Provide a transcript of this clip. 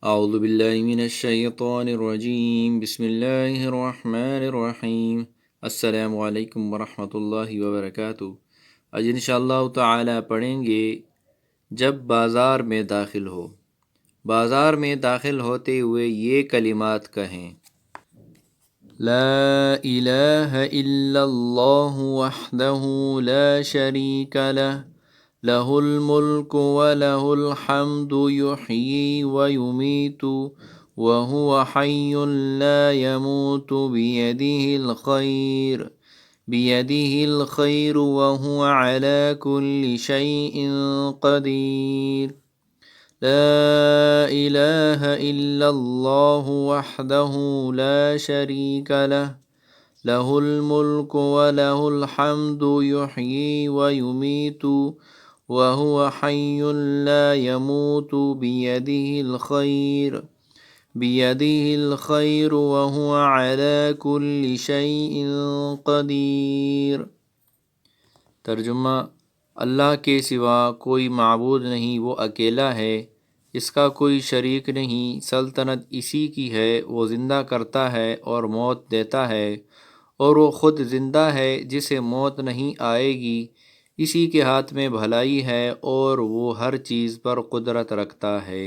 اعوذ باللہ من الشیطان الرجیم، بسم اللہ الرحمن الرحیم۔ السلام علیکم ورحمۃ اللہ وبرکاتہ۔ آج انشاءاللہ تعالی پڑھیں گے جب بازار میں داخل ہو۔ بازار میں داخل ہوتے ہوئے یہ کلمات کہیں: لا الہ الا اللہ وحدہ لا شریک لہ، لہ الملک ولہ الحمد یحیی ویمیت وہو حی لا یموت بیدہ الخیر وہو علی کل شیء قدیر۔ لا الہ الا اللہ وحدہ لا شریک لہ، لہ الملک ولہ الحمد یحیی ویمیت وہو حی لا یموت بیدہ الخیر وہو علی کل شیء قدیر۔ ترجمہ: اللہ کے سوا کوئی معبود نہیں، وہ اکیلا ہے، اس کا کوئی شریک نہیں، سلطنت اسی کی ہے، وہ زندہ کرتا ہے اور موت دیتا ہے، اور وہ خود زندہ ہے جسے موت نہیں آئے گی، اسی کے ہاتھ میں بھلائی ہے اور وہ ہر چیز پر قدرت رکھتا ہے۔